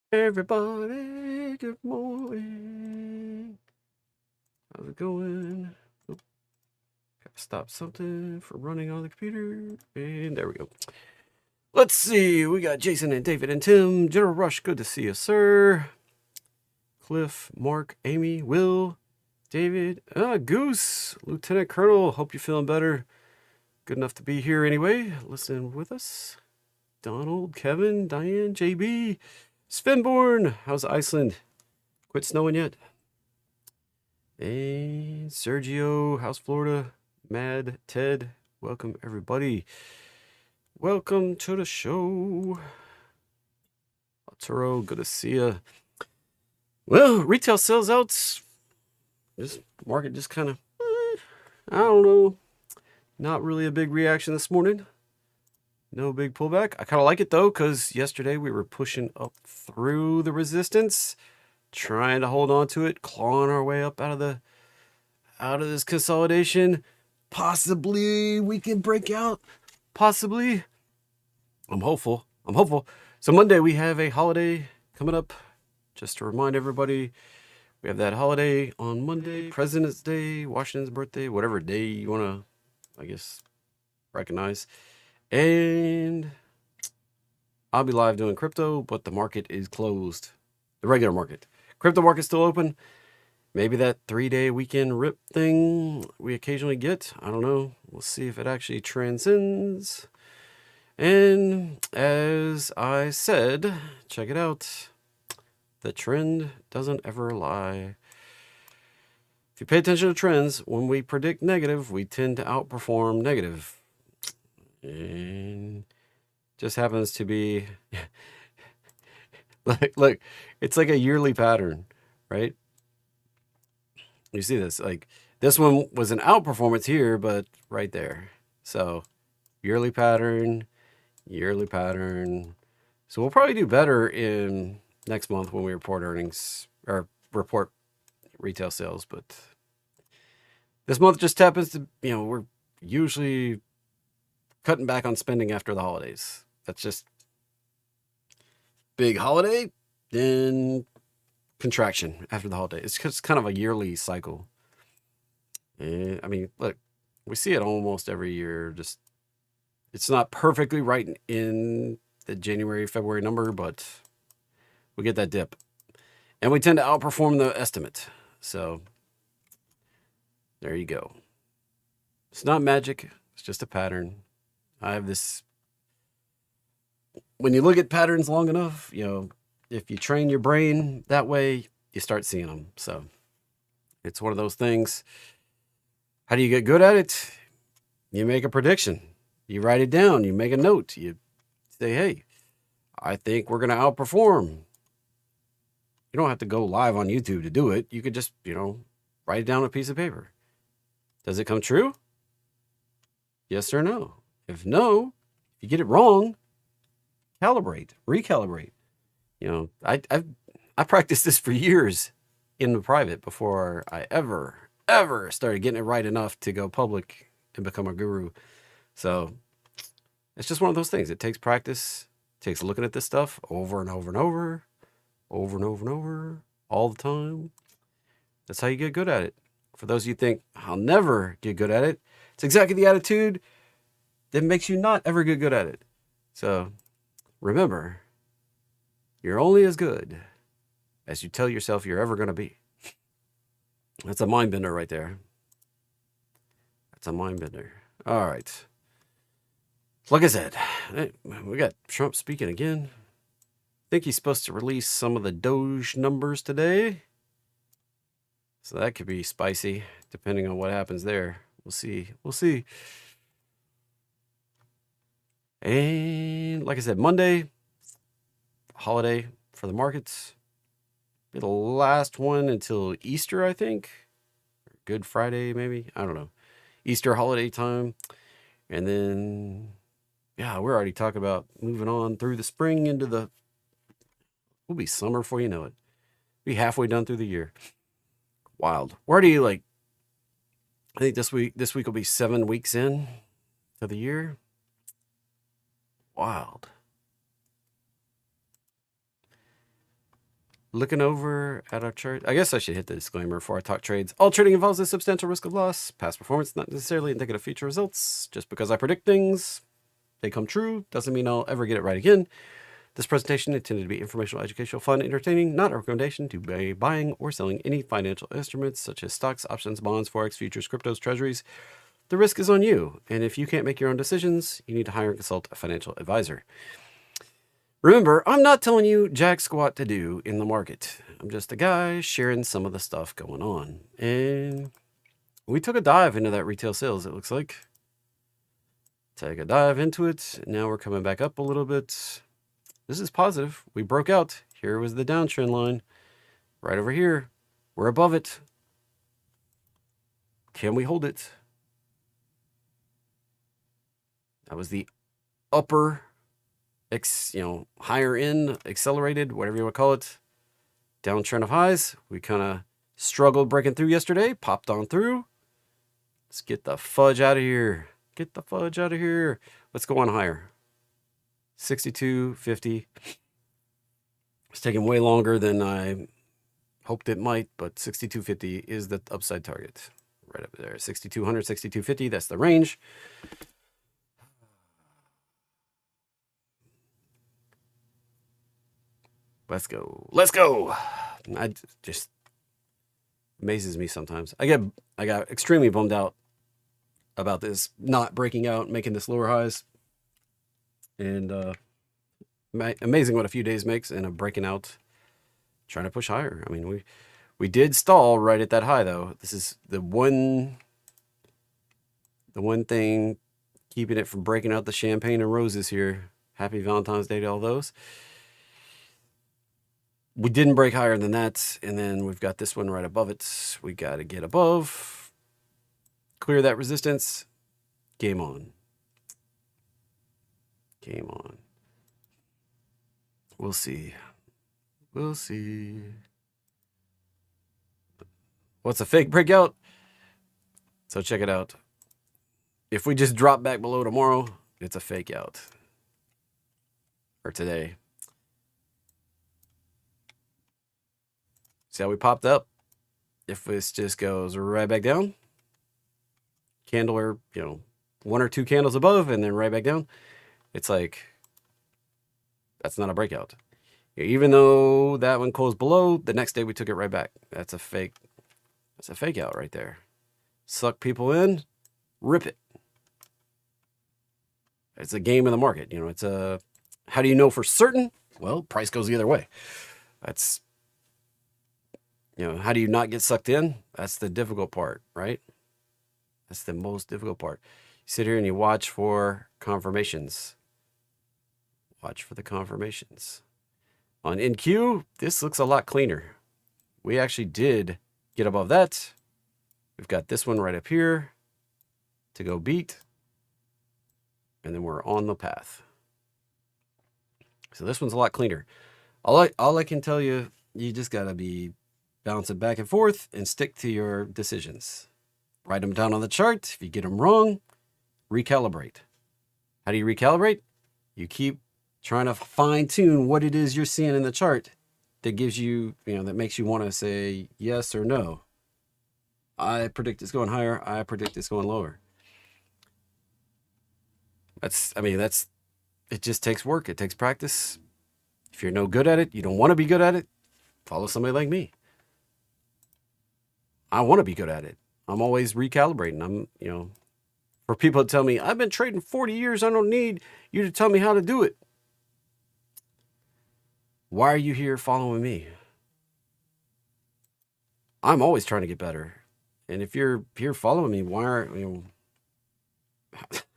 Everybody, good morning. How's it going? Oop, gotta stop something from running on the computer. And there we go. Let's see. We got Jason and David and Tim. General Rush, good to see you, sir. Cliff, Mark, Amy, Will, David, Goose, Lieutenant Colonel. Hope you're feeling better. Good enough to be here anyway. Listen with us. Donald, Kevin, Diane, JB, Svenborn. How's Iceland? Quit snowing yet? And Sergio, how's Florida? Mad, Ted, welcome everybody. Welcome to the show. Arturo, good to see you. Well, retail sales outs. This market just kind of, I don't know. Not really a big reaction this morning. No big pullback. I kind of like it though, because yesterday we were pushing up through the resistance, trying to hold on to it, clawing our way up out of this consolidation. Possibly we can break out. Possibly. I'm hopeful. So Monday we have a holiday coming up. Just to remind everybody, we have that holiday on Monday, President's Day, Washington's birthday, whatever day you want to, I guess, recognize. And I'll be live doing crypto, but the market is closed. The regular market. Crypto market's still open. Maybe that 3-day weekend rip thing we occasionally get. I don't know. We'll see if it actually transcends. And as I said, check it out. The trend doesn't ever lie. If you pay attention to trends, when we predict negative, we tend to outperform negative. And just happens to be look, it's like a yearly pattern, right? You see this, like this one was an outperformance here, but right there. So yearly pattern. So we'll probably do better in next month when we report earnings or report retail sales. But this month just happens to, we're usually cutting back on spending after the holidays. That's just big holiday, then contraction after the holiday. It's just kind of a yearly cycle. And I mean, look, we see it almost every year. Just it's not perfectly right in the January, February number, but we get that dip. And we tend to outperform the estimate. So there you go. It's not magic. It's just a pattern. I have this. When you look at patterns long enough, if you train your brain that way, you start seeing them. So it's one of those things. How do you get good at it? You make a prediction. You write it down. You make a note. You say, hey, I think we're going to outperform. You don't have to go live on YouTube to do it. You could just, write it down on a piece of paper. Does it come true? Yes or no? If no, if you get it wrong, recalibrate. I practiced this for years in the private before I ever started getting it right enough to go public and become a guru. So it's just one of those things. It takes practice. It takes looking at this stuff over and over and over, all the time. That's how you get good at it. For those of you who think, I'll never get good at it, it's exactly the attitude that makes you not ever get good at it. So remember, you're only as good as you tell yourself you're ever going to be. That's a mind bender right there. That's a mind bender. All right. Like I said, we got Trump speaking again. I think he's supposed to release some of the Doge numbers today. So that could be spicy, depending on what happens there. We'll see. And like I said, Monday, holiday for the markets. Be the last one until Easter, I think. Good Friday, maybe. I don't know. Easter holiday time. And then, we're already talking about moving on through the spring into we'll be summer before you know it. Be halfway done through the year. Wild. Where do you I think this week will be 7 weeks in to the year. Wild. looking over at our chart. I guess I should hit the disclaimer before I talk trades. All trading involves a substantial risk of loss. Past performance not necessarily indicative of future results. Just because I predict things, they come true, doesn't mean I'll ever get it right again. This presentation intended to be informational, educational, fun, entertaining, not a recommendation to be buying or selling any financial instruments such as stocks, options, bonds, forex, futures, cryptos, treasuries. The risk is on you, and if you can't make your own decisions, you need to hire and consult a financial advisor. Remember, I'm not telling you jack squat to do in the market. I'm just a guy sharing some of the stuff going on. And we took a dive into that retail sales, it looks like. Take a dive into it. Now we're coming back up a little bit. This is positive. We broke out. Here was the downtrend line. Right over here. We're above it. Can we hold it? That was the upper, higher end, accelerated, whatever you want to call it. Downtrend of highs. We kind of struggled breaking through yesterday. Popped on through. Let's get the fudge out of here. Get the fudge out of here. Let's go on higher. 62.50. It's taking way longer than I hoped it might, but 62.50 is the upside target. Right up there. 6,200, 62.50. That's the range. Let's go. Let's go. I just amazes me sometimes. I got extremely bummed out about this not breaking out, making this lower highs. And amazing what a few days makes and a breaking out, trying to push higher. I mean, we did stall right at that high though. This is the one thing keeping it from breaking out the champagne and roses here. Happy Valentine's Day to all those. We didn't break higher than that, and then we've got this one right above it. We got to get above, clear that resistance. Game on. Game on. We'll see. We'll see. What's a fake breakout? So check it out. If we just drop back below tomorrow, it's a fake out. Or today. See how we popped up? If this just goes right back down, candle or, one or two candles above and then right back down, it's like, that's not a breakout. Even though that one closed below, the next day we took it right back. That's a fake out right there. Suck people in, rip it. It's a game in the market. It's how do you know for certain? Well, price goes the other way. That's, how do you not get sucked in? That's the difficult part, right? That's the most difficult part. You sit here and you watch for confirmations. Watch for the confirmations. On NQ, this looks a lot cleaner. We actually did get above that. We've got this one right up here to go beat. And then we're on the path. So this one's a lot cleaner. All I can tell you, you just got to be bouncing back and forth and stick to your decisions. Write them down on the chart. If you get them wrong, recalibrate. How do you recalibrate? You keep trying to fine tune what it is you're seeing in the chart that gives you, that makes you want to say yes or no. I predict it's going higher. I predict it's going lower. It just takes work. It takes practice. If you're no good at it, you don't want to be good at it, follow somebody like me. I want to be good at it. I'm always recalibrating. For people to tell me, I've been trading 40 years. I don't need you to tell me how to do it. Why are you here following me? I'm always trying to get better. And if you're here following me, why aren't you?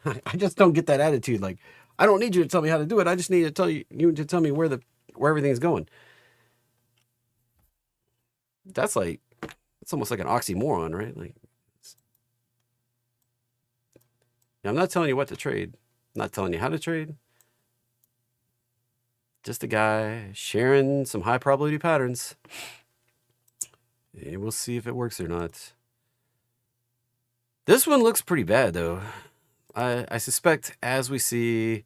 I just don't get that attitude. Like, I don't need you to tell me how to do it. I just need to tell you to tell me where everything's going. That's almost like an oxymoron, right? I'm not telling you what to trade. I'm not telling you how to trade. Just a guy sharing some high probability patterns. And we'll see if it works or not. This one looks pretty bad, though. I suspect as we see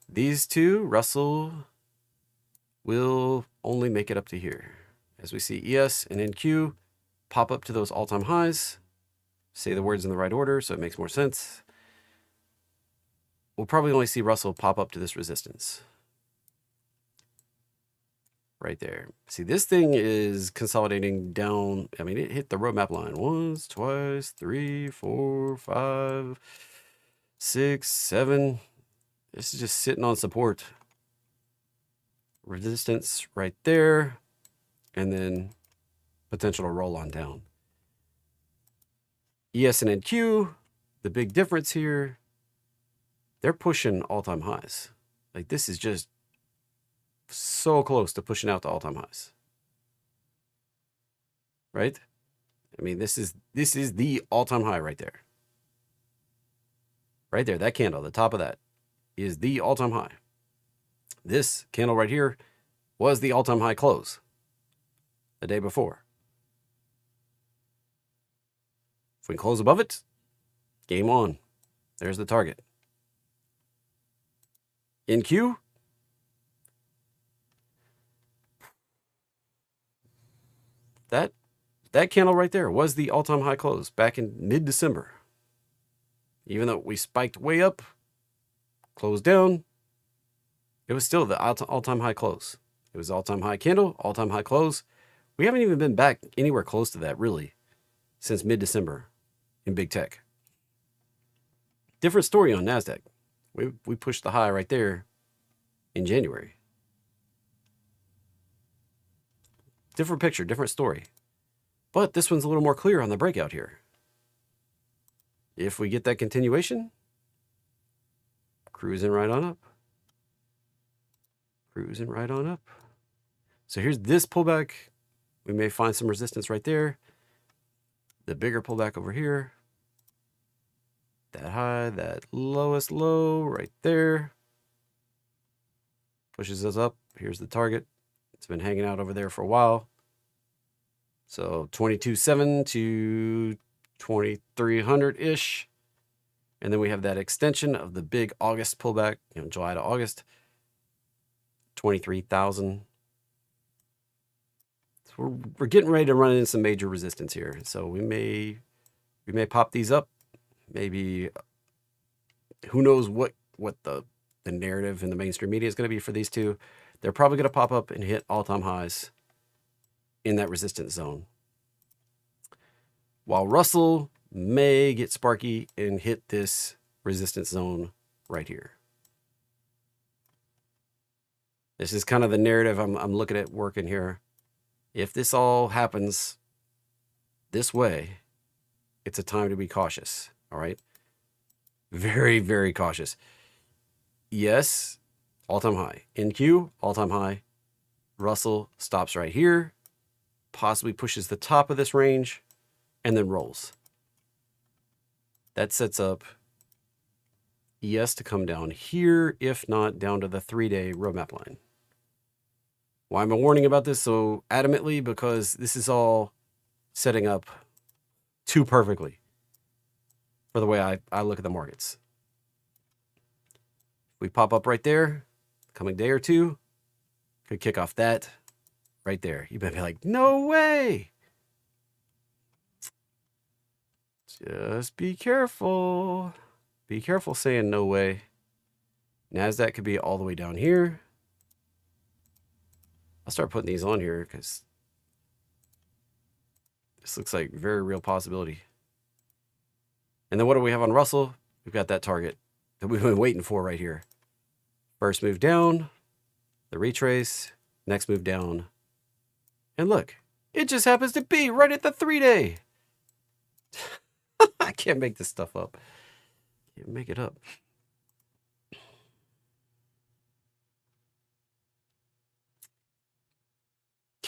these two, Russell will only make it up to here. as we see ES and NQ pop up to those all-time highs. Say the words in the right order so it makes more sense. We'll probably only see Russell pop up to this resistance. Right there. See, this thing is consolidating down. I mean, it hit the roadmap line once, twice, 3, 4, 5, 6, 7. This is just sitting on support. Resistance right there. And then potential to roll on down. ES and NQ, the big difference here, they're pushing all-time highs. Like, this is just so close to pushing out to all-time highs. Right? I mean, this is the all-time high right there. Right there, that candle, the top of that is the all-time high. This candle right here was the all-time high close the day before. If we close above it, game on. There's the target. NQ. That candle right there was the all-time high close back in mid-December. Even though we spiked way up, closed down, it was still the all-time high close. It was all-time high candle, all-time high close. We haven't even been back anywhere close to that, really, since mid-December in big tech. Different story on NASDAQ. We pushed the high right there in January. Different picture, different story. But this one's a little more clear on the breakout here. If we get that continuation, cruising right on up. Cruising right on up. So here's this pullback. We may find some resistance right there. The bigger pullback over here. That high, that lowest low right there. Pushes us up. Here's the target. It's been hanging out over there for a while. So 22.7 to 2300-ish. And then we have that extension of the big August pullback, July to August. 23,000. So we're getting ready to run into some major resistance here. So we may pop these up. Maybe who knows what the narrative in the mainstream media is going to be for these two. They're probably going to pop up and hit all-time highs in that resistance zone. While Russell may get sparky and hit this resistance zone right here. This is kind of the narrative I'm looking at working here. If this all happens this way, it's a time to be cautious, all right? Very, very cautious. Yes, all-time high. NQ, all-time high. Russell stops right here, possibly pushes the top of this range, and then rolls. That sets up ES to come down here, if not down to the 3-day roadmap line. Why am I warning about this so adamantly? Because this is all setting up too perfectly for the way I look at the markets. We pop up right there, coming day or two, could kick off that right there. You better be like, no way. Just be careful. Be careful saying no way. NASDAQ could be all the way down here. I'll start putting these on here because this looks like a very real possibility. And then what do we have on Russell? We've got that target that we've been waiting for right here. First move down, the retrace, next move down. And look, it just happens to be right at the 3-day. I can't make this stuff up. Can't make it up.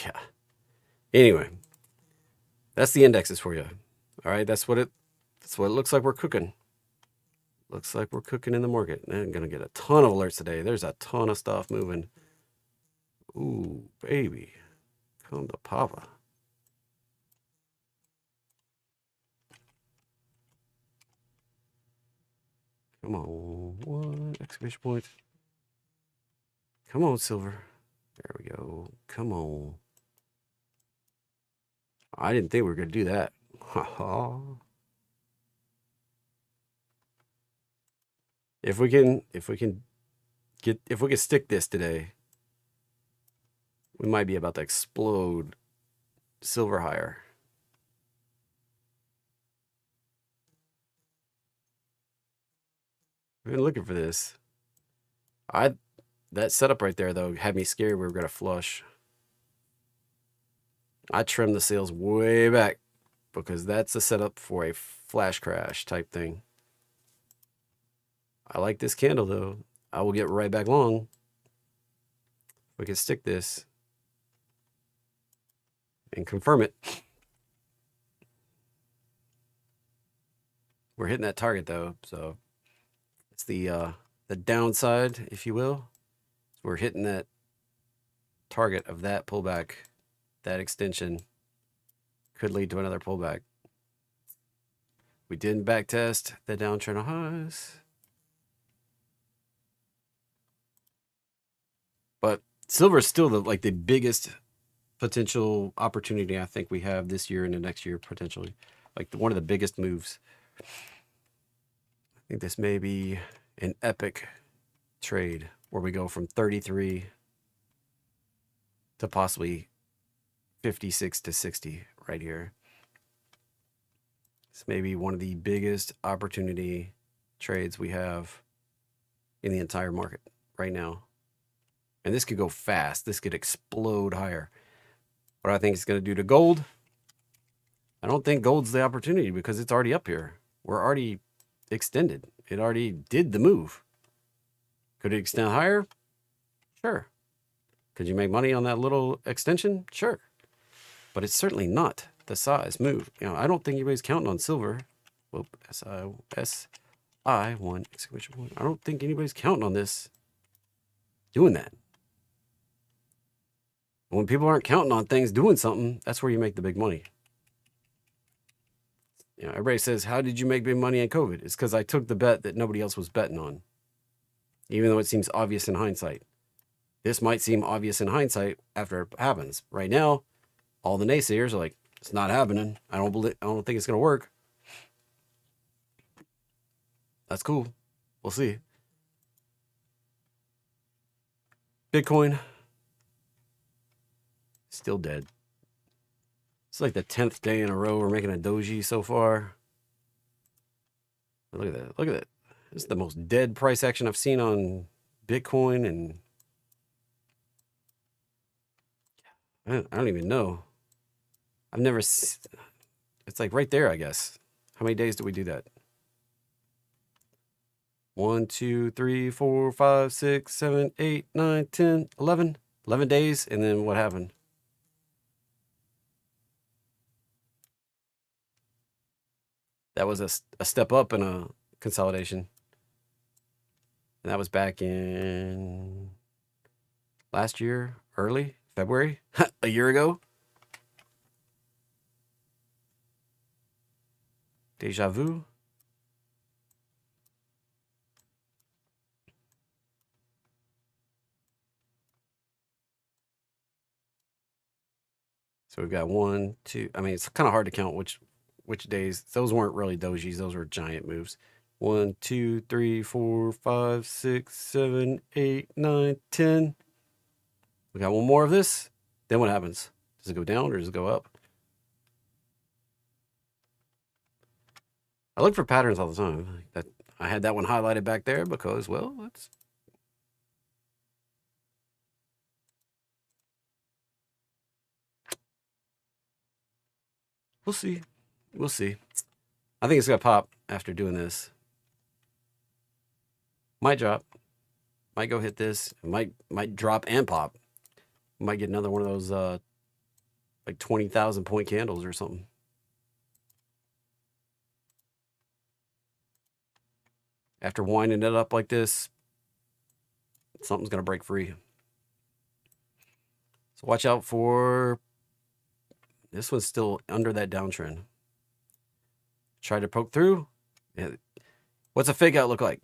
Yeah. Anyway, that's the indexes for you. All right, that's what it looks like we're cooking. Looks like we're cooking in the market. I'm gonna get a ton of alerts today. There's a ton of stuff moving. Ooh, baby, come to Papa. Come on, one exclamation point. Come on, silver. There we go. Come on. I didn't think we were going to do that. If we can stick this today, we might be about to explode silver higher. I've been looking for this. That setup right there though had me scared we were going to flush. I trimmed the sales way back because that's a setup for a flash crash type thing. I like this candle though. I will get right back long. We can stick this and confirm it. We're hitting that target though, so it's the downside, if you will. We're hitting that target of that pullback. That extension could lead to another pullback. We didn't backtest the downtrend highs, but silver is still the biggest potential opportunity I think we have this year and the next year potentially. Like one of the biggest moves. I think this may be an epic trade where we go from 33 to possibly 56 to 60 right here. This may be one of the biggest opportunity trades we have in the entire market right now. And this could go fast. This could explode higher. What I think it's going to do to gold, I don't think gold's the opportunity because it's already up here. We're already extended. It already did the move. Could it extend higher? Sure. Could you make money on that little extension? Sure. But it's certainly not the size move. I don't think anybody's counting on silver. Whoop, SI1 exclamation point. I don't think anybody's counting on this doing that. When people aren't counting on things doing something, that's where you make the big money. Everybody says, how did you make big money on COVID? It's because I took the bet that nobody else was betting on, even though it seems obvious in hindsight. This might seem obvious in hindsight after it happens. Right now, all the naysayers are like, it's not happening. I don't think it's going to work. That's cool. We'll see. Bitcoin, still dead. It's like the 10th day in a row we're making a doji so far. Look at that. Look at that. This is the most dead price action I've seen on Bitcoin, and I don't even know. I've never. It's like right there, I guess. How many days do we do that? 1, 2, 3, 4, 5, 6, 7, 8, 9, 10, 11. 11 days, and then what happened? That was a step up in a consolidation. And that was back in last year, early February, a year ago. Deja vu. So we've got 1, 2. I mean, it's kind of hard to count which days. Those weren't really dojis. Those were giant moves. 1, 2, 3, 4, 5, 6, 7, 8, 9, 10. We got one more of this. Then what happens? Does it go down or does it go up? I look for patterns all the time. I had that one highlighted back there because, well, that's. We'll see. We'll see. I think it's gonna pop after doing this. Might drop. Might go hit this. Might drop and pop. Might get another one of those like 20,000 point candles or something. After winding it up like this, something's gonna break free. So watch out for this one's still under that downtrend. Try to poke through. Yeah. What's a fake out look like?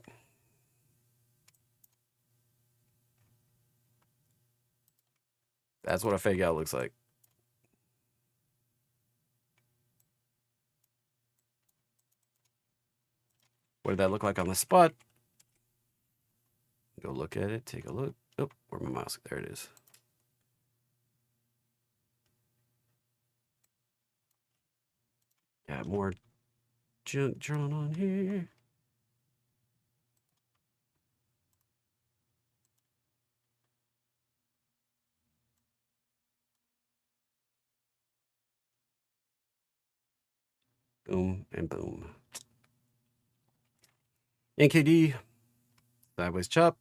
That's what a fake out looks like. What did that look like on the spot? Go look at it. Take a look. Oh, where's my mouse? There it is. Got more junk drawn on here. Boom and boom. NKD, sideways chop.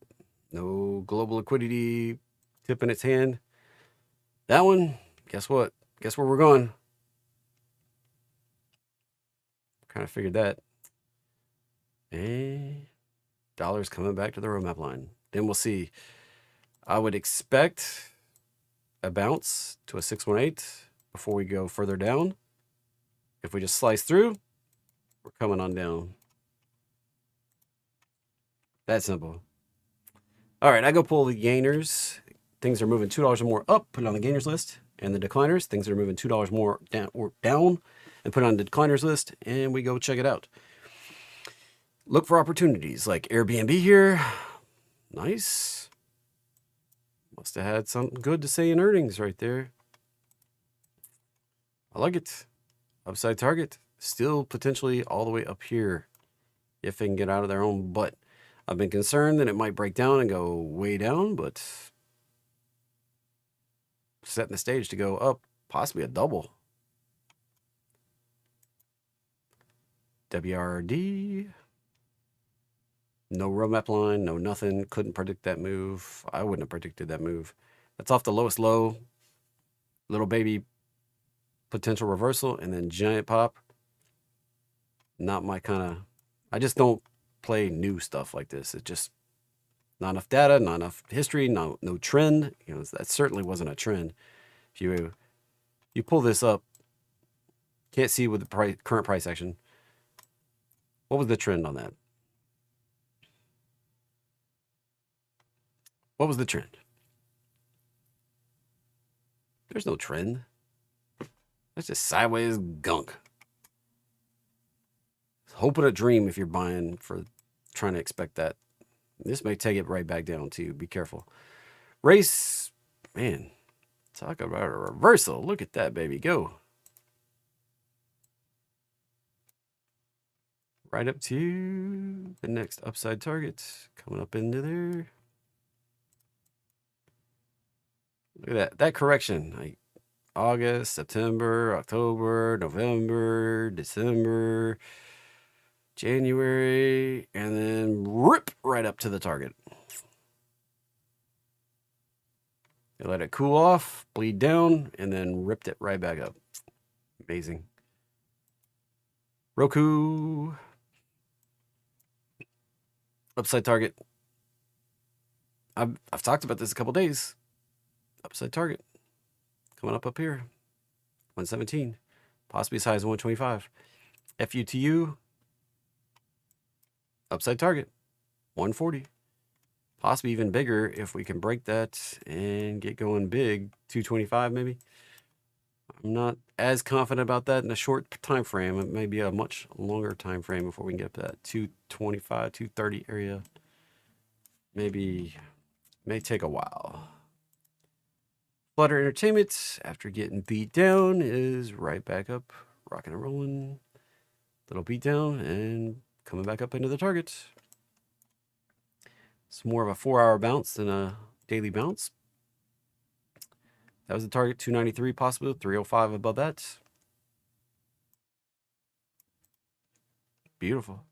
No global liquidity tip in its hand. That one, guess what? Guess where we're going? Kind of figured that. And dollars coming back to the roadmap line. Then we'll see. I would expect a bounce to a 618 before we go further down. If we just slice through, we're coming on down. That simple. All right, I go pull the gainers. Things are moving $2 or more up, put it on the gainers list. And the decliners, things that are moving $2 more down and put it on the decliners list, and we go check it out. Look for opportunities like Airbnb here. Nice. Must have had something good to say in earnings right there. I like it. Upside target. Still potentially all the way up here if they can get out of their own butt. I've been concerned that it might break down and go way down, but setting the stage to go up, possibly a double. WRD. No roadmap line, no nothing. Couldn't predict that move. I wouldn't have predicted that move. That's off the lowest low. Little baby potential reversal and then giant pop. Not my kind of... I just don't play new stuff like this. It's just not enough data, not enough history, no trend. You know, that certainly wasn't a trend. If you pull this up, can't see with the current price action. What was the trend on that? What was the trend? There's no trend. That's just sideways gunk. Hope and a dream if you're buying for trying to expect that. This may take it right back down too. Be careful. Race, man, talk about a reversal. Look at that, baby. Go. Right up to the next upside target. Coming up into there. Look at that. That correction. Like August, September, October, November, December, January, and then rip right up to the target. They let it cool off, bleed down, and then ripped it right back up. Amazing. Roku. Upside target. I've talked about this a couple days. Upside target. Coming up here. 117. Possibly as high as 125. FUTU. Upside target. 140. Possibly even bigger if we can break that and get going big. 225 maybe. I'm not as confident about that in a short time frame. It may be a much longer time frame before we can get up to that 225, 230 area. Maybe may take a while. Flutter Entertainment, after getting beat down, is right back up, rocking and rolling. Little beat down and coming back up into the target. It's more of a 4-hour bounce than a daily bounce. That was the target, 293 possible, 305 above that. Beautiful.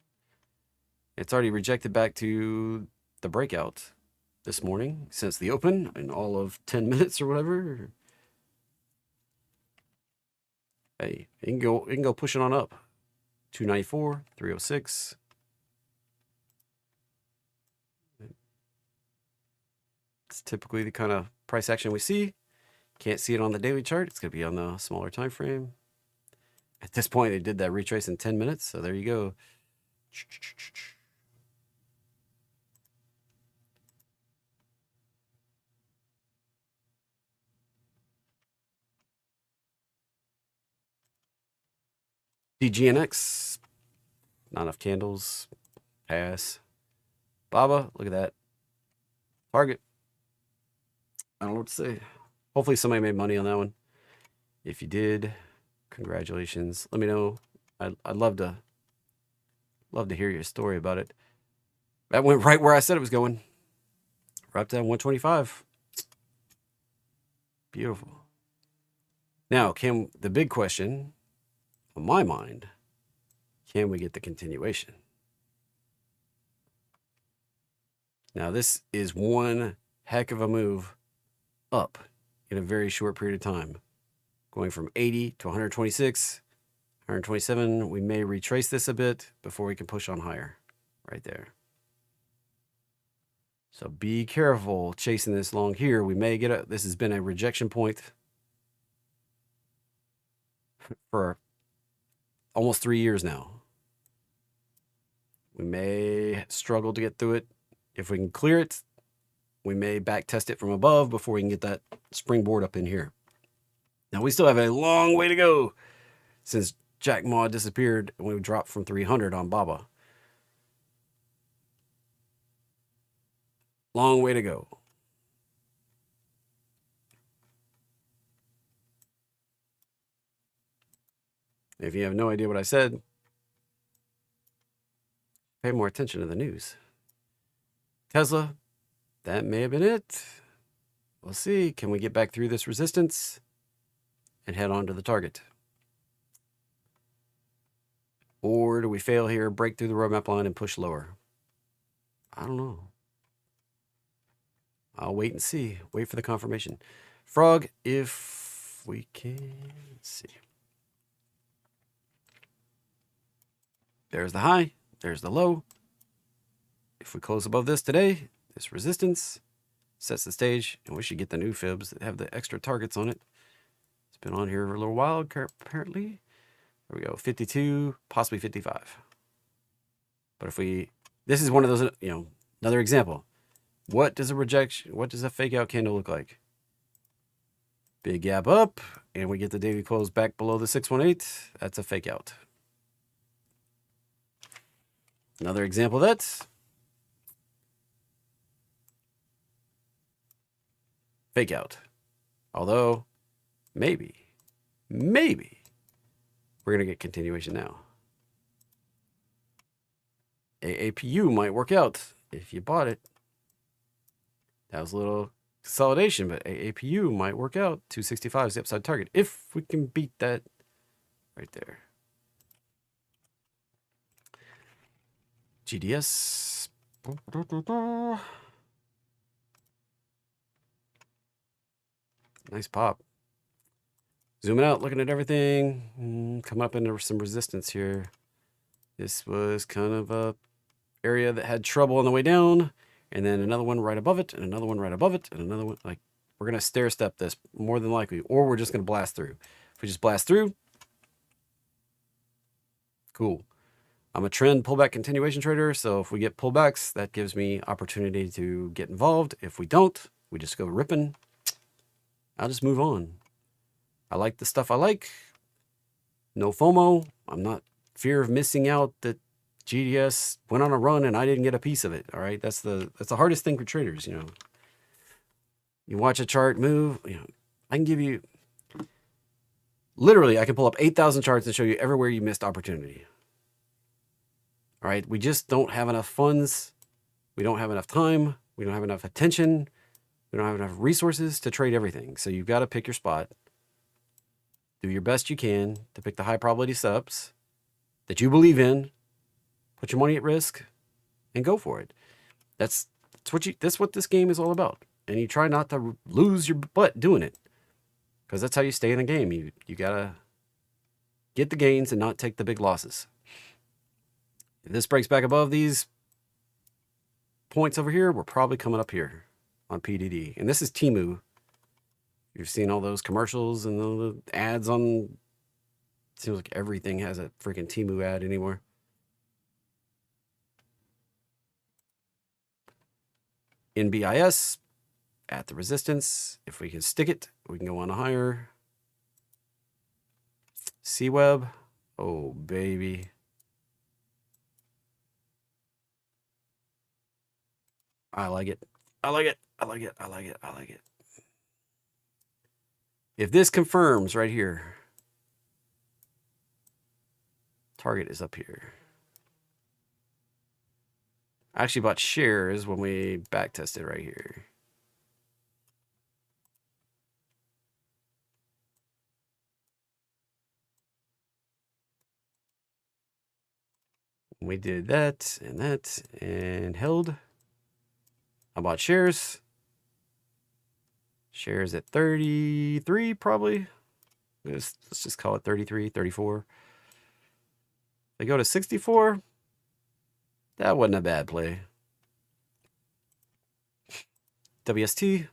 It's already rejected back to the breakout this morning since the open in all of 10 minutes or whatever. Hey, it can go pushing on up. 294, 306. It's typically the kind of price action we see. Can't see it on the daily chart. It's going to be on the smaller time frame. At this point, they did that retrace in 10 minutes. So there you go. DGNX. Not enough candles. Pass. Baba, look at that. Target. I don't know what to say. Hopefully somebody made money on that one. If you did, congratulations. Let me know. I'd love to hear your story about it. That went right where I said it was going. Right up to 125. Beautiful. Now, the big question on my mind, can we get the continuation? Now, this is one heck of a move up in a very short period of time. Going from 80 to 126, 127. We may retrace this a bit before we can push on higher. Right there. So be careful chasing this long here. We may get this has been a rejection point for almost 3 years now. We may struggle to get through it. If we can clear it, we may back test it from above before we can get that springboard up in here. Now we still have a long way to go since Jack Ma disappeared and we dropped from 300 on Baba. Long way to go. If you have no idea what I said, pay more attention to the news. Tesla, that may have been it. We'll see. Can we get back through this resistance and head on to the target? Or do we fail here, break through the roadmap line and push lower? I don't know. I'll wait and see. Wait for the confirmation. Frog, if we can see. There's the high. There's the low. If we close above this today, this resistance sets the stage, and we should get the new fibs that have the extra targets on it. It's been on here for a little while, apparently. There we go, 52, possibly 55. But if this is one of those, another example. What does a fake out candle look like? Big gap up, and we get the daily close back below the 618. That's a fake out. Another example of that. Fake out. Although, maybe, we're going to get continuation now. AAPU might work out if you bought it. That was a little consolidation, but AAPU might work out. 265 is the upside target. If we can beat that right there. GDS. Nice pop. Zooming out, looking at everything. Coming up into some resistance here. This was kind of a area that had trouble on the way down. And then another one right above it, and another one right above it, and another one. Like, we're going to stair step this more than likely, or we're just going to blast through. If we just blast through, cool. I'm a trend pullback continuation trader, so if we get pullbacks, that gives me opportunity to get involved. If we don't, we just go ripping. I'll just move on. I like the stuff I like. No FOMO. I'm not fear of missing out that GDS went on a run and I didn't get a piece of it. All right. That's the hardest thing for traders. You watch a chart move, I can give you literally, I can pull up 8,000 charts and show you everywhere you missed opportunity. All right. We just don't have enough funds. We don't have enough time. We don't have enough attention. We don't have enough resources to trade everything. So you've got to pick your spot. Do your best you can to pick the high probability setups that you believe in. Put your money at risk and go for it. That's what this game is all about. And you try not to lose your butt doing it, because that's how you stay in the game. You gotta get the gains and not take the big losses. If this breaks back above these points over here, we're probably coming up here on PDD. And this is Temu. You've seen all those commercials and all the ads on. It seems like everything has a freaking Temu ad anymore. NBIS at the resistance. If we can stick it, we can go on a higher. C-Web. Oh, baby. I like it. I like it. I like it. I like it. I like it. If this confirms right here, target is up here. I actually bought shares when we back tested right here. We did that and held. I bought shares. Shares at 33 probably. Let's just call it 33, 34. They go to 64. That wasn't a bad play. WST.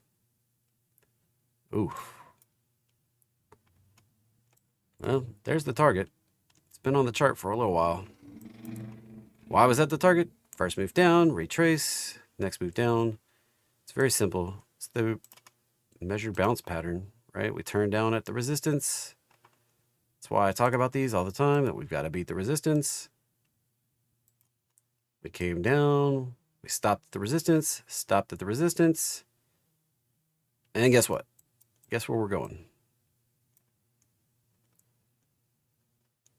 Ooh. Well, there's the target. It's been on the chart for a little while. Why was that the target? First move down, retrace, next move down. It's very simple. It's the measured bounce pattern, right? We turn down at the resistance. That's why I talk about these all the time, that we've got to beat the resistance. We came down, we stopped at the resistance, stopped at the resistance. And guess what? Guess where we're going?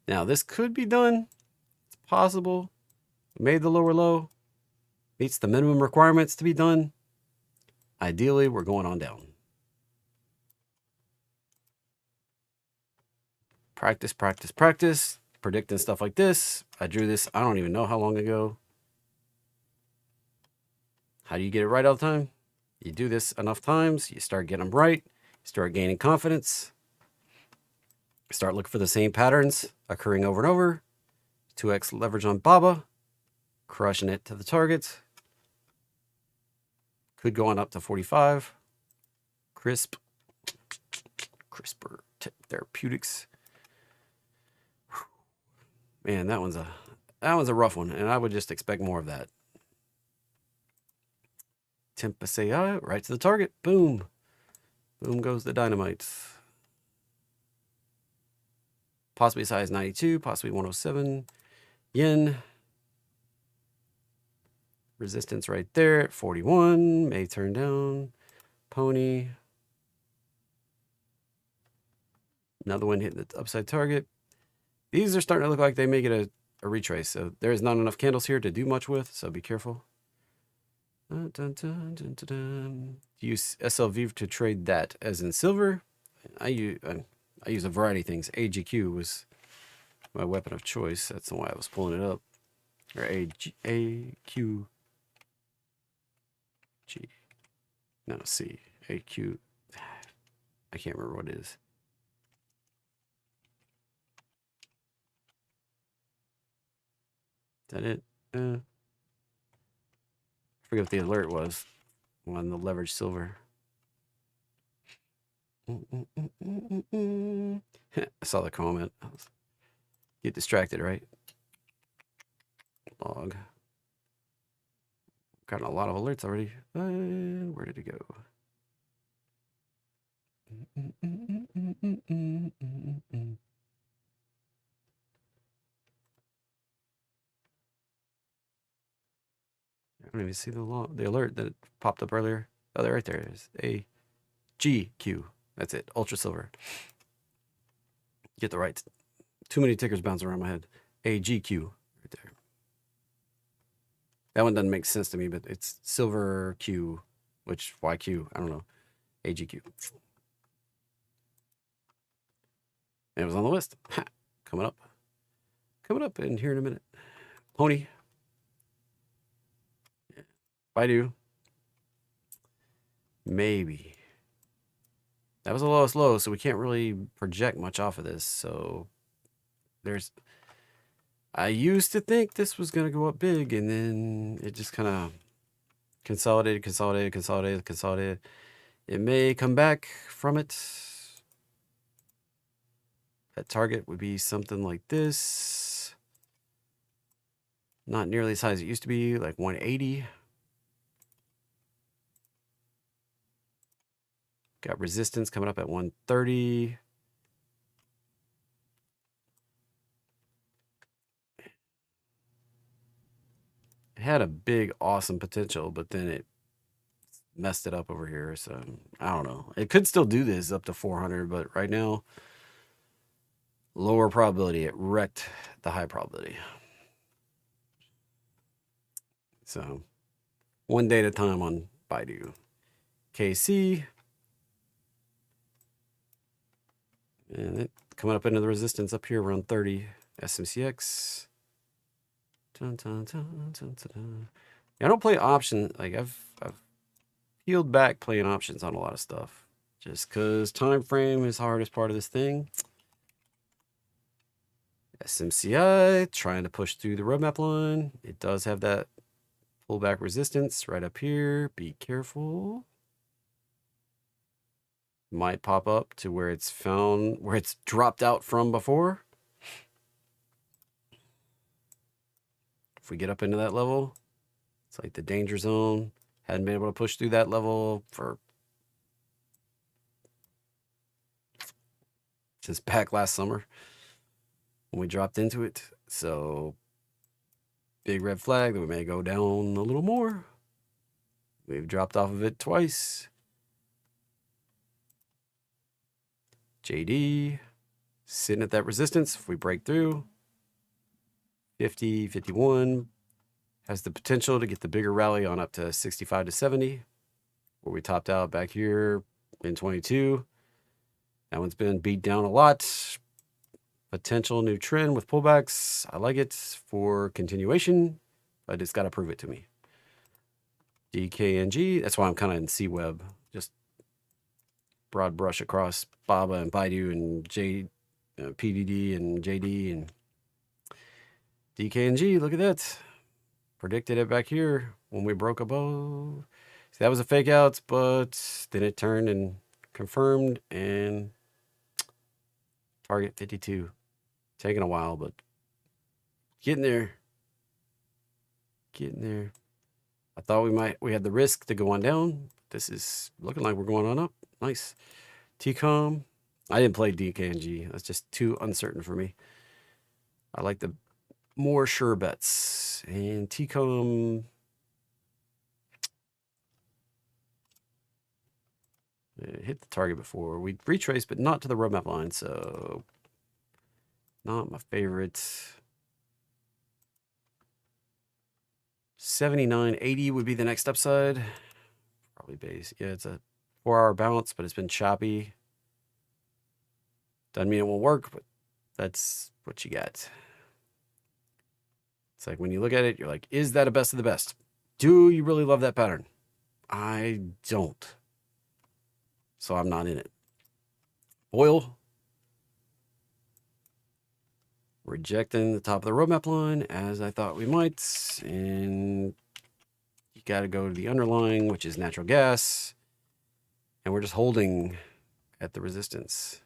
Now, this could be done. It's possible. We made the lower low. Meets the minimum requirements to be done. Ideally, we're going on down. Practice, practice, practice. Predicting stuff like this. I drew this, I don't even know how long ago. How do you get it right all the time? You do this enough times, you start getting them right. You start gaining confidence. Start looking for the same patterns occurring over and over. 2x leverage on BABA. Crushing it to the target. Could go on up to 45. CRISPR Therapeutics. Man, that one's a rough one, and I would just expect more of that. Tempest AI, right to the target. Boom. Boom goes the dynamite. Possibly as high as 92, possibly 107. Yen. Resistance right there at 41. May turn down. Pony. Another one hitting the upside target. These are starting to look like they may get a retrace. So there's not enough candles here to do much with, so be careful. Dun, dun, dun, dun, dun, dun. Use SLV to trade that as in silver. I use a variety of things. AGQ was my weapon of choice. That's why I was pulling it up. Or AQ. G. No, C. AQ. I can't remember what it is. Is that it? I forget what the alert was on the leverage silver. I saw the comment. Get distracted, right? Log. Gotten a lot of alerts already. Where did it go? I don't even see the alert that popped up earlier. Oh, there, right there. It is AGQ. That's it. Ultra silver. Get the right. Too many tickers bouncing around my head. AGQ right there. That one doesn't make sense to me, but it's silver Q, which YQ. I don't know. AGQ. And it was on the list. Ha, coming up. Coming up in here in a minute. Pony. Baidu. Maybe. That was the lowest low, so we can't really project much off of this. So I used to think this was going to go up big, and then it just kind of consolidated. It may come back from it. That target would be something like this. Not nearly as high as it used to be, like 180. Got resistance coming up at 130. It had a big, awesome potential, but then it messed it up over here. So I don't know. It could still do this up to 400, but right now, lower probability. It wrecked the high probability. So one day at a time on Baidu. KC. And it coming up into the resistance up here around 30. SMCX. Dun, dun, dun, dun, dun, dun. I don't play options. Like I've peeled back playing options on a lot of stuff. Just because time frame is the hardest part of this thing. SMCI trying to push through the roadmap line. It does have that pullback resistance right up here. Be careful. Might pop up to where it's found, where it's dropped out from before. If we get up into that level, it's like the danger zone. Hadn't been able to push through that level since back last summer when we dropped into it. So big red flag that we may go down a little more. We've dropped off of it twice. JD sitting at that resistance. If we break through 50, 51, has the potential to get the bigger rally on up to 65 to 70, where we topped out back here in 22. That one's been beat down a lot. Potential new trend with pullbacks. I like it for continuation, but it's got to prove it to me. DKNG, that's why I'm kind of in C-Web. Just broad brush across Baba and Baidu and PDD and JD and DKNG. Look at that. Predicted it back here when we broke above. See, that was a fake out, but then it turned and confirmed and target 52. Taking a while, but getting there. Getting there. I thought we had the risk to go on down. This is looking like we're going on up. Nice. TCOM. I didn't play DKNG. That's just too uncertain for me. I like the more sure bets. And TCOM. Hit the target before. We retraced, but not to the roadmap line. So not my favorite. 79.80 would be the next upside. Probably base. Yeah, it's a 4-hour bounce, but it's been choppy. Doesn't mean it won't work, but that's what you got. It's like when you look at it, you're like, is that a best of the best? Do you really love that pattern? I don't. So I'm not in it. Oil. Rejecting the top of the roadmap line as I thought we might. And you got to go to the underlying, which is natural gas. And we're just holding at the resistance.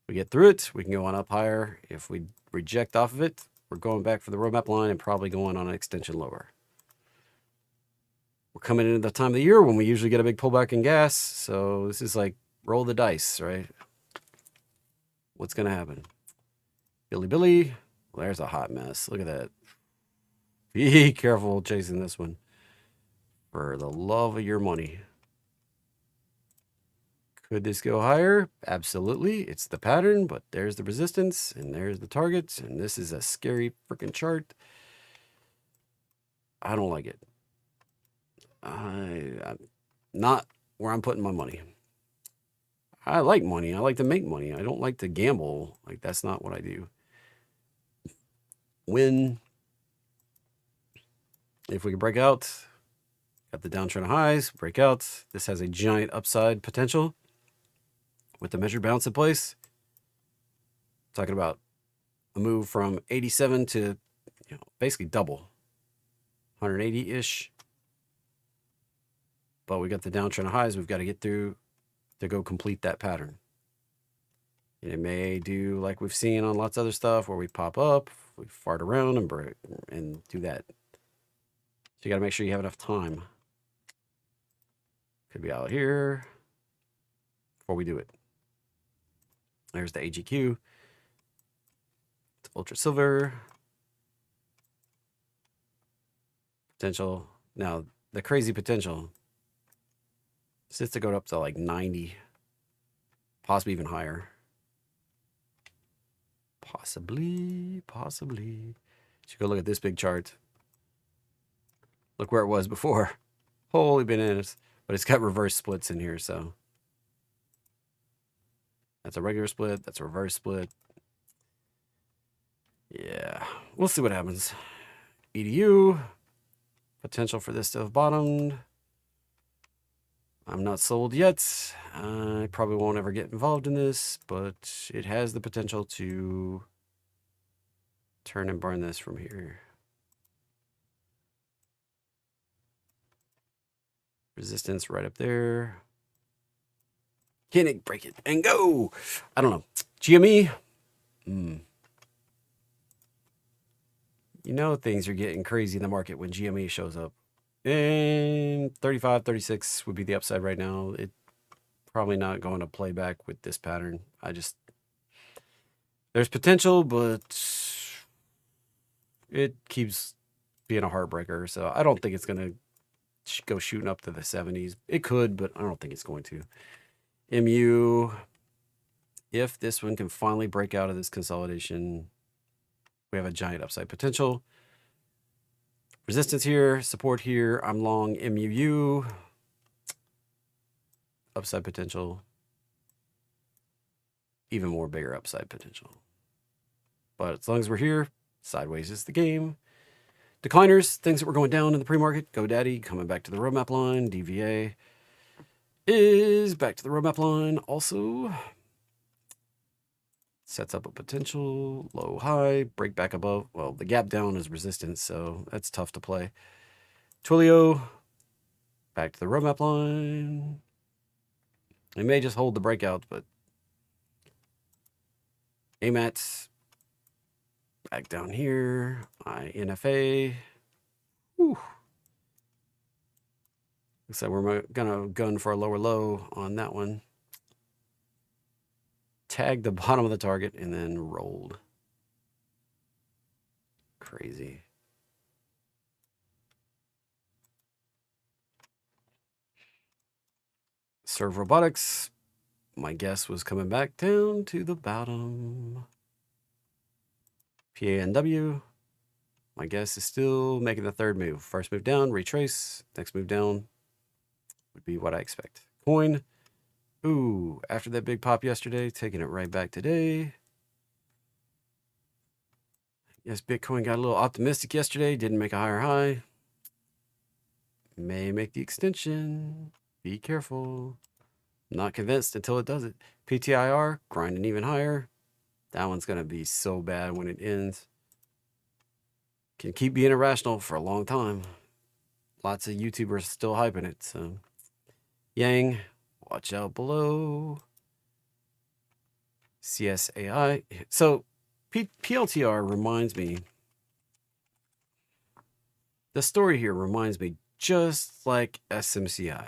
If we get through it, we can go on up higher. If we reject off of it, we're going back for the roadmap line and probably going on an extension lower. We're coming into the time of the year when we usually get a big pullback in gas. So this is like roll the dice, right? What's going to happen? Billy. Well, there's a hot mess. Look at that. Be careful chasing this one. For the love of your money. Could this go higher? Absolutely. It's the pattern, but there's the resistance, and there's the targets, and this is a scary freaking chart. I don't like it. I'm not where I'm putting my money. I like money. I like to make money. I don't like to gamble. Like, that's not what I do. If we can break out, got the downtrend highs, break out. This has a giant upside potential with the measured bounce in place. Talking about a move from 87 to basically double, 180-ish. But we got the downtrend highs we've got to get through to go complete that pattern. And it may do like we've seen on lots of other stuff where we pop up, we fart around and break and do that. So you got to make sure you have enough time. Could be out here before we do it. There's the AGQ. It's ultra silver. Potential. Now, the crazy potential. Sits to go up to like 90, possibly even higher. Possibly. Should go look at this big chart. Look where it was before. Holy bananas. But it's got reverse splits in here, so. That's a regular split. That's a reverse split. Yeah. We'll see what happens. EDU. Potential for this to have bottomed. I'm not sold yet. I probably won't ever get involved in this, but it has the potential to turn and burn this from here. Resistance right up there. Can it break it and go? I don't know. GME. You know things are getting crazy in the market when GME shows up. And 35, 36 would be the upside right now. It probably not going to play back with this pattern. There's potential, but it keeps being a heartbreaker. So I don't think it's going to go shooting up to the 70s. It could, but I don't think it's going to. MU, if this one can finally break out of this consolidation, we have a giant upside potential. Resistance here, support here. I'm long MUU. Upside potential. Even more bigger upside potential. But as long as we're here, sideways is the game. Decliners, things that were going down in the pre-market. GoDaddy coming back to the roadmap line. DVA is back to the roadmap line also. Sets up a potential, low, high, break back above. Well, the gap down is resistance, so that's tough to play. Twilio, back to the roadmap line. It may just hold the breakout, but AMAT, back down here. INFA. Whew. Looks like we're gonna gun for a lower low on that one. Tagged the bottom of the target and then rolled. Crazy. Serve Robotics. My guess was coming back down to the bottom. PANW. My guess is still making the third move. First move down, retrace. Next move down would be what I expect. Coin. Ooh, after that big pop yesterday, taking it right back today. Yes, Bitcoin got a little optimistic yesterday. Didn't make a higher high. May make the extension. Be careful. Not convinced until it does it. PTIR, grinding even higher. That one's going to be so bad when it ends. Can keep being irrational for a long time. Lots of YouTubers still hyping it. So, Yang, watch out below. CSAI. So, PLTR reminds me. The story here reminds me just like SMCI,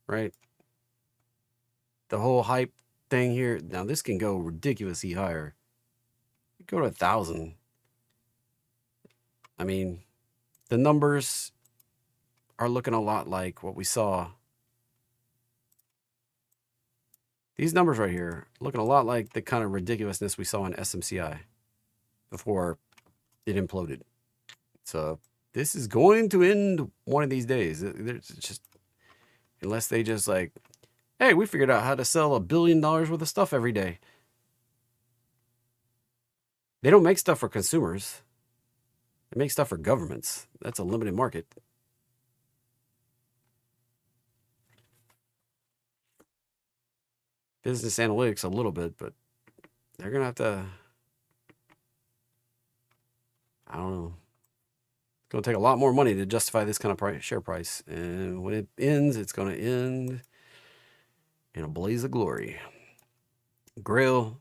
right? The whole hype thing here. Now, this can go ridiculously higher. Go to 1,000. I mean, the numbers are looking a lot like what we saw. These numbers right here looking a lot like the kind of ridiculousness we saw in SMCI before it imploded. So this is going to end one of these days. There's just, unless they just like, hey, we figured out how to sell $1 billion worth of stuff every day. They don't make stuff for consumers. They make stuff for governments. That's a limited market. Business analytics a little bit, but they're going to have to, I don't know. It's going to take a lot more money to justify this kind of share price. And when it ends, it's going to end in a blaze of glory. Grail.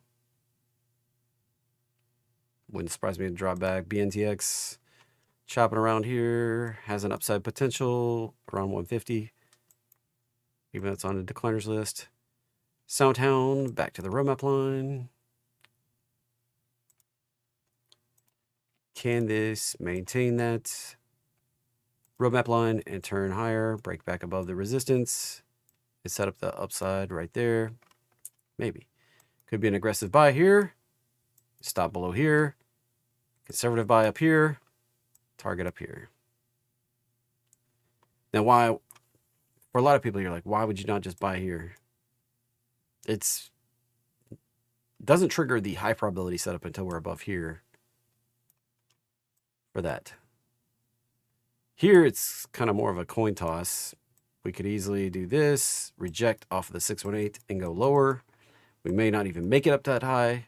Wouldn't surprise me to drop back. BNTX chopping around here. Has an upside potential around 150. Even though it's on the decliners list. Soundhound back to the roadmap line. Can this maintain that roadmap line and turn higher? Break back above the resistance. It set up the upside right there. Maybe. Could be an aggressive buy here. Stop below here. Conservative buy up here. Target up here. Now, why? For a lot of people, you're like, why would you not just buy here? It doesn't trigger the high probability setup until we're above here for that. Here, it's kind of more of a coin toss. We could easily do this, reject off of the 618 and go lower. We may not even make it up that high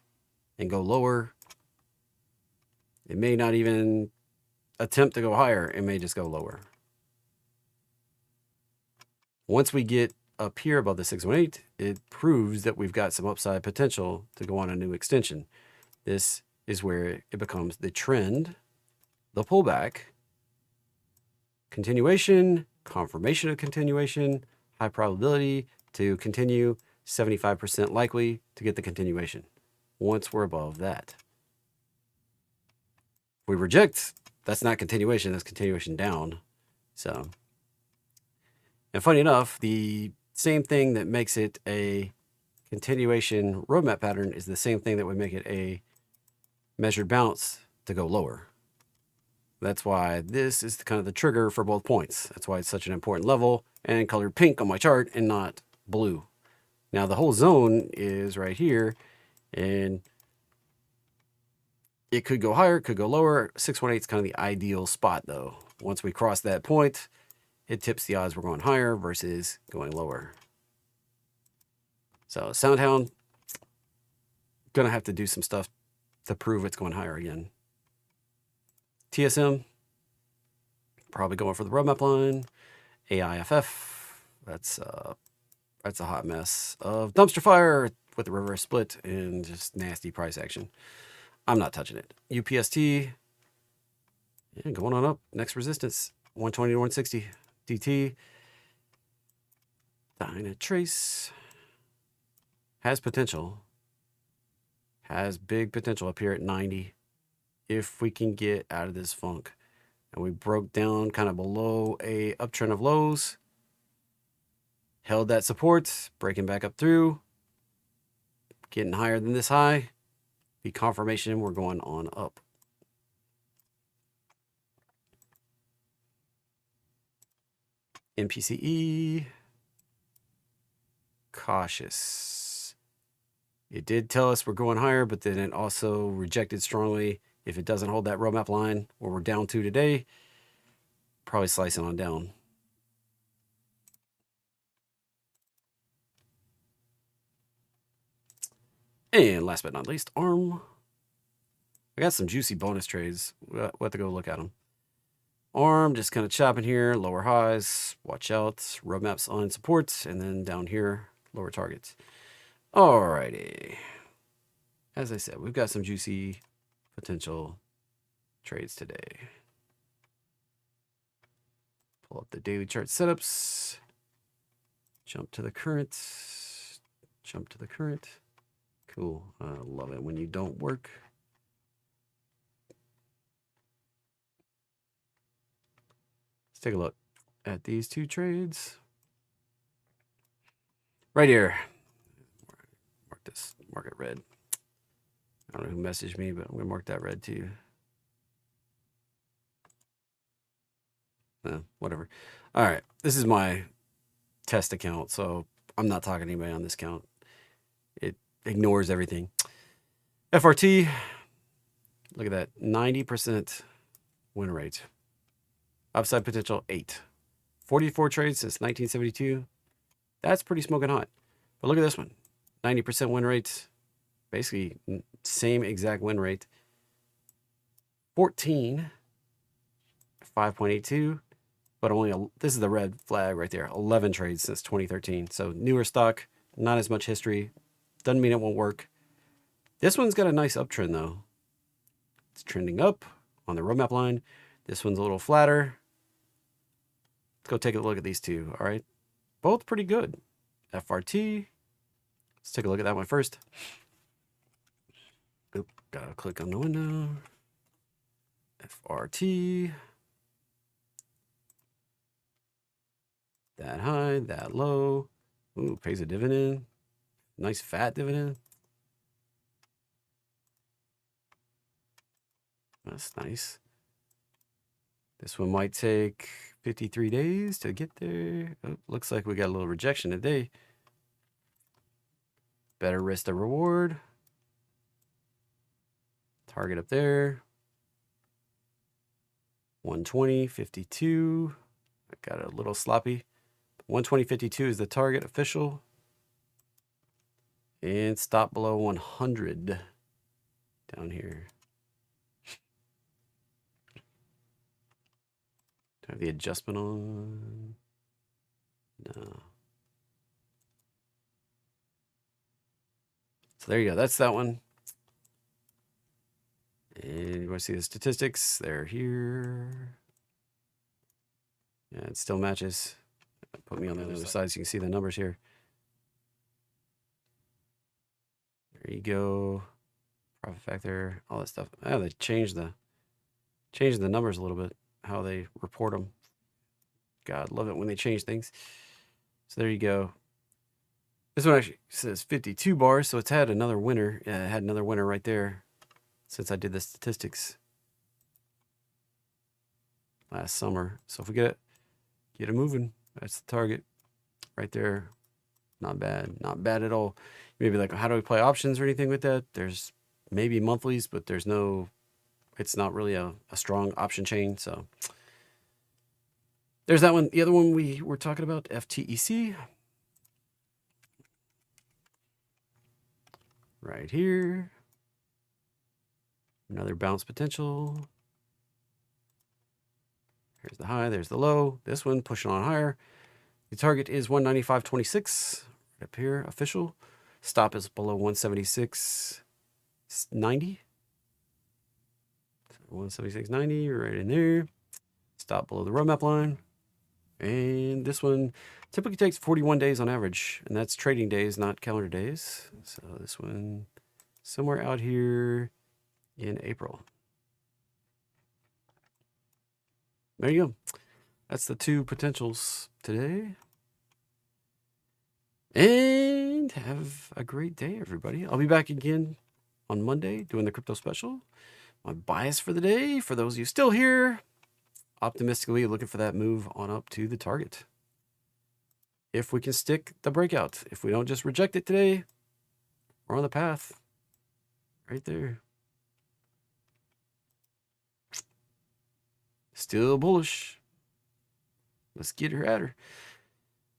and go lower. It may not even attempt to go higher. It may just go lower. Once we get up here above the 618, it proves that we've got some upside potential to go on a new extension. This is where it becomes the trend, the pullback, continuation, confirmation of continuation, high probability to continue, 75% likely to get the continuation once we're above that. If we reject, that's not continuation, that's continuation down. So, and funny enough, the same thing that makes it a continuation roadmap pattern is the same thing that would make it a measured bounce to go lower. That's why this is kind of the trigger for both points. That's why it's such an important level and colored pink on my chart and not blue. Now the whole zone is right here and it could go higher, it could go lower. 618 is kind of the ideal spot though. Once we cross that point, it tips the odds we're going higher versus going lower. So Soundhound, gonna have to do some stuff to prove it's going higher again. TSM, probably going for the roadmap line. AIFF, that's a hot mess of dumpster fire with the reverse split and just nasty price action. I'm not touching it. UPST, yeah, going on up. Next resistance, 120 to 160. DT, Dynatrace, has potential. Has big potential up here at 90. If we can get out of this funk. And we broke down kind of below a uptrend of lows. Held that support, breaking back up through. Getting higher than this high. Be confirmation we're going on up. MPCE. Cautious. It did tell us we're going higher, but then it also rejected strongly. If it doesn't hold that roadmap line where we're down to today, probably slicing on down. And last but not least, ARM. I got some juicy bonus trades. We'll have to go look at them. ARM, just kind of chopping here, lower highs, watch out, roadmaps on supports, and then down here, lower targets. Alrighty. As I said, we've got some juicy potential trades today. Pull up the daily chart setups. Jump to the current. Jump to the current. Cool. I love it when you don't work. Let's take a look at these two trades. Right here. Mark this, mark it red. I don't know who messaged me, but I'm going to mark that red too. Whatever. All right. This is my test account, so I'm not talking to anybody on this account. It ignores everything. FRT, look at that. 90% win rate. Upside potential, 8. 44 trades since 1972. That's pretty smoking hot. But look at this one. 90% win rate. Basically, same exact win rate. 14. 5.82. But only, this is the red flag right there. 11 trades since 2013. So newer stock, not as much history. Doesn't mean it won't work. This one's got a nice uptrend though. It's trending up on the roadmap line. This one's a little flatter. Let's go take a look at these two. All right. Both pretty good. FRT. Let's take a look at that one first. Oop, gotta click on the window. FRT. That high, that low. Ooh, pays a dividend. Nice fat dividend. That's nice. This one might take 53 days to get there. Oh, looks like we got a little rejection today. Better risk to reward. Target up there. 120, 52. I got a little sloppy. 120.52 is the target official. And stop below 100 down here. Do I have the adjustment on? No. So there you go. That's that one. And you want to see the statistics? They're here. Yeah, it still matches. Put me on the other side so you can see the numbers here. There you go. Profit factor, all that stuff. Oh, they changed the numbers a little bit, how they report them. God, love it when they change things. So there you go. This one actually says 52 bars, so it's had another winner. Yeah, it had another winner right there since I did the statistics last summer. So if we get it moving, that's the target right there. Not bad, not bad at all. Maybe like, how do we play options or anything with that? There's maybe monthlies, but there's no, it's not really a strong option chain. So there's that one. The other one we were talking about, FTEC. Right here. Another bounce potential. Here's the high, there's the low. This one pushing on higher. The target is 195.26 right up here, official. Stop is below 176.90. 176.90 right in there. Stop below the roadmap line. And this one typically takes 41 days on average, and that's trading days, not calendar days. So this one somewhere out here in April. There you go. That's the two potentials today. And have a great day, everybody. I'll be back again on Monday doing the crypto special. My bias for the day, for those of you still here, optimistically looking for that move on up to the target. If we can stick the breakout, if we don't just reject it today, we're on the path right there. Still bullish. Let's get her at her.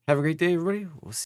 Have a great day, everybody. We'll see.